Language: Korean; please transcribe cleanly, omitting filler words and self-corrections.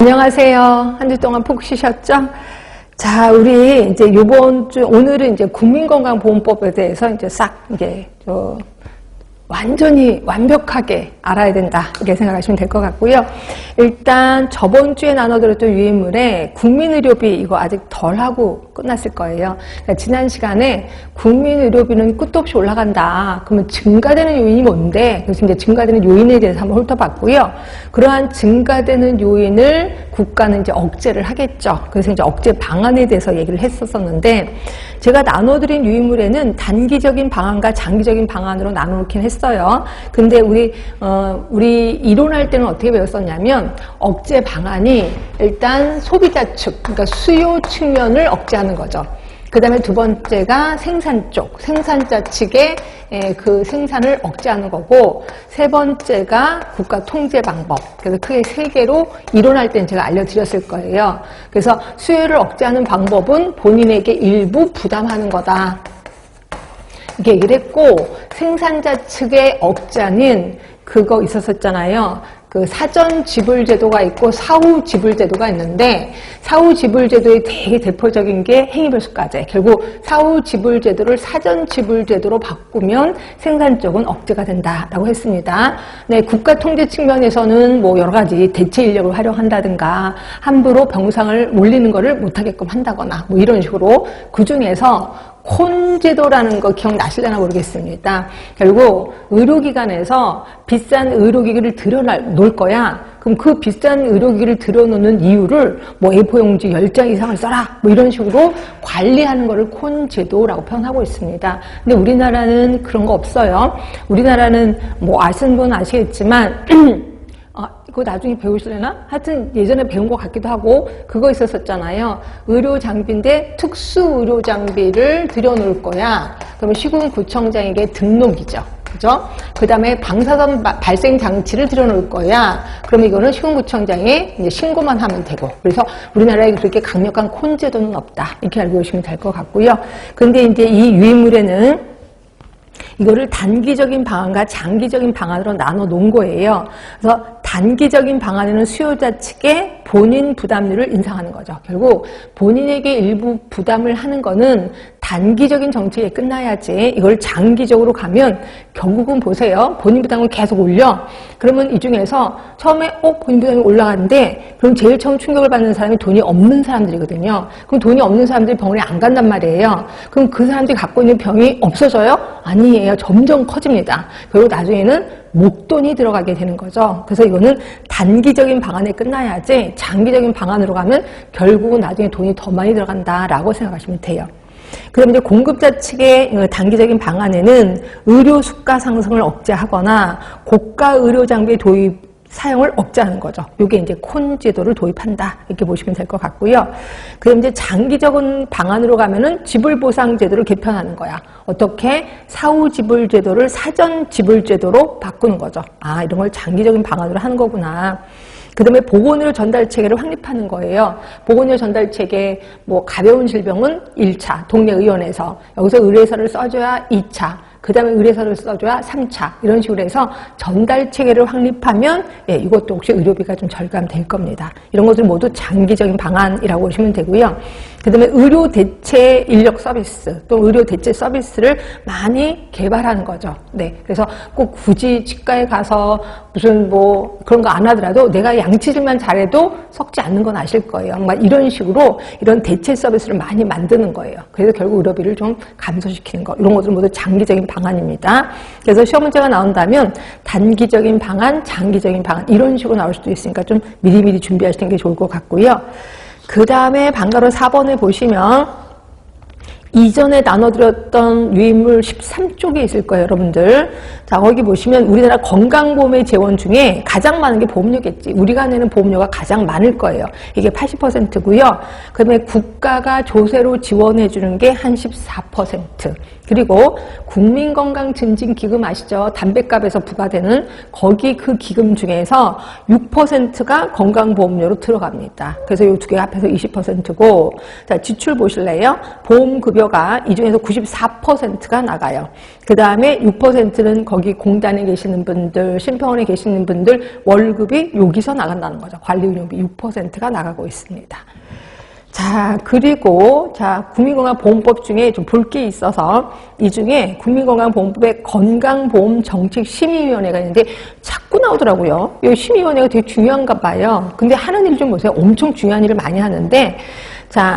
안녕하세요. 한 주 동안 푹 쉬셨죠? 자, 우리 이제 요번 주, 오늘은 이제 국민건강보험법에 대해서 이제 완전히 완벽하게 알아야 된다. 이렇게 생각하시면 될 것 같고요. 일단 저번 주에 나눠드렸던 유인물에 국민의료비 이거 아직 덜 하고 끝났을 거예요. 그러니까 지난 시간에 국민의료비는 끝도 없이 올라간다. 그러면 증가되는 요인이 뭔데? 그래서 이제 증가되는 요인에 대해서 한번 훑어봤고요. 그러한 증가되는 요인을 국가는 이제 억제를 하겠죠. 그래서 이제 억제 방안에 대해서 얘기를 했었었는데, 제가 나눠드린 유인물에는 단기적인 방안과 장기적인 방안으로 나눠놓긴 했어요. 근데 우리 이론할 때는 어떻게 배웠었냐면, 억제 방안이 일단 소비자 측, 그러니까 수요 측면을 억제하는 거죠. 그 다음에 두 번째가 생산 쪽, 생산자 측의 그 생산을 억제하는 거고, 세 번째가 국가 통제 방법. 그래서 크게 세 개로 이론할 때는 제가 알려드렸을 거예요. 그래서 수요를 억제하는 방법은 본인에게 일부 부담하는 거다. 이렇게 얘기를 했고, 생산자 측의 억제는 그거 있었었잖아요. 그 사전 지불 제도가 있고 사후 지불 제도가 있는데, 사후 지불 제도의 되게 대표적인 게 행위별수가제. 결국 사후 지불 제도를 사전 지불 제도로 바꾸면 생산 쪽은 억제가 된다라고 했습니다. 네, 국가 통제 측면에서는 뭐 여러 가지 대체 인력을 활용한다든가 함부로 병상을 몰리는 거를 못하게끔 한다거나 뭐 이런 식으로, 그 중에서 콘제도라는 거 기억나실려나 모르겠습니다. 결국 의료기관에서 비싼 의료기기를 들여놓을 거야. 그럼 그 비싼 의료기기를 들여놓는 이유를 뭐 A4용지 10장 이상을 써라 뭐 이런 식으로 관리하는 거를 콘제도라고 표현하고 있습니다. 근데 우리나라는 그런 거 없어요. 우리나라는 뭐 아시는 분은 아시겠지만 그거 나중에 배우실래나? 하여튼 예전에 배운 것 같기도 하고, 그거 있었었잖아요. 의료 장비인데 특수 의료 장비를 들여놓을 거야. 그러면 시군구청장에게 등록이죠. 그죠? 그 다음에 방사선 발생 장치를 들여놓을 거야. 그러면 이거는 시군구청장에 이제 신고만 하면 되고. 그래서 우리나라에 그렇게 강력한 콘제도는 없다. 이렇게 알고 계시면 될 것 같고요. 근데 이제 이 유인물에는 이거를 단기적인 방안과 장기적인 방안으로 나눠 놓은 거예요. 그래서 단기적인 방안에는 수요자 측의 본인 부담률을 인상하는 거죠. 결국 본인에게 일부 부담을 하는 거는 단기적인 정책에 끝나야지, 이걸 장기적으로 가면 결국은 보세요. 본인 부담을 계속 올려. 그러면 이 중에서 처음에 본인 부담이 올라가는데, 그럼 제일 처음 충격을 받는 사람이 돈이 없는 사람들이거든요. 그럼 돈이 없는 사람들이 병원에 안 간단 말이에요. 그럼 그 사람들이 갖고 있는 병이 없어져요? 아니에요. 점점 커집니다. 그리고 나중에는 목돈이 들어가게 되는 거죠. 그래서 이거는 단기적인 방안에 끝나야지 장기적인 방안으로 가면 결국은 나중에 돈이 더 많이 들어간다라고 생각하시면 돼요. 그럼 이제 공급자 측의 단기적인 방안에는 의료 수가 상승을 억제하거나 고가 의료 장비 도입 사용을 억제하는 거죠. 이게 이제 콘제도를 도입한다. 이렇게 보시면 될 것 같고요. 그럼 이제 장기적인 방안으로 가면은 지불보상제도를 개편하는 거야. 어떻게? 사후 지불 제도를 사전 지불 제도로 바꾸는 거죠. 아, 이런 걸 장기적인 방안으로 하는 거구나. 그 다음에 보건의료 전달 체계를 확립하는 거예요. 보건의료 전달 체계, 뭐 가벼운 질병은 1차 동네 의원에서, 여기서 의뢰서를 써줘야 2차, 그 다음에 의뢰서를 써줘야 3차, 이런 식으로 해서 전달 체계를 확립하면 이것도 혹시 의료비가 좀 절감될 겁니다. 이런 것들 모두 장기적인 방안이라고 보시면 되고요. 그 다음에 의료 대체 인력 서비스, 또 의료 대체 서비스를 많이 개발하는 거죠. 네. 그래서 꼭 굳이 치과에 가서 무슨 뭐 그런 거 안 하더라도 내가 양치질만 잘해도 썩지 않는 건 아실 거예요. 막 이런 식으로 이런 대체 서비스를 많이 만드는 거예요. 그래서 결국 의료비를 좀 감소시키는 거. 이런 것들 모두 장기적인 방안입니다. 그래서 시험 문제가 나온다면 단기적인 방안, 장기적인 방안 이런 식으로 나올 수도 있으니까 좀 미리미리 준비하시는 게 좋을 것 같고요. 그 다음에 방가로 4번을 보시면 이전에 나눠드렸던 유인물 13쪽에 있을 거예요, 여러분들. 자, 거기 보시면 우리나라 건강보험의 재원 중에 가장 많은 게 보험료겠지. 우리가 내는 보험료가 가장 많을 거예요. 이게 80%고요. 그 다음에 국가가 조세로 지원해 주는 게 한 14%. 그리고 국민건강증진기금 아시죠? 담뱃값에서 부과되는 거기 그 기금 중에서 6%가 건강보험료로 들어갑니다. 그래서 이 두 개 합해서 20%고, 자, 지출 보실래요? 보험급여가 이 중에서 94%가 나가요. 그 다음에 6%는 거기 공단에 계시는 분들, 심평원에 계시는 분들 월급이 여기서 나간다는 거죠. 관리운영비 6%가 나가고 있습니다. 자, 그리고, 자, 국민건강보험법 중에 좀 볼 게 있어서, 이 중에 국민건강보험법에 건강보험정책심의위원회가 있는데 자꾸 나오더라고요. 이 심의위원회가 되게 중요한가 봐요. 근데 하는 일 좀 보세요. 엄청 중요한 일을 많이 하는데, 자,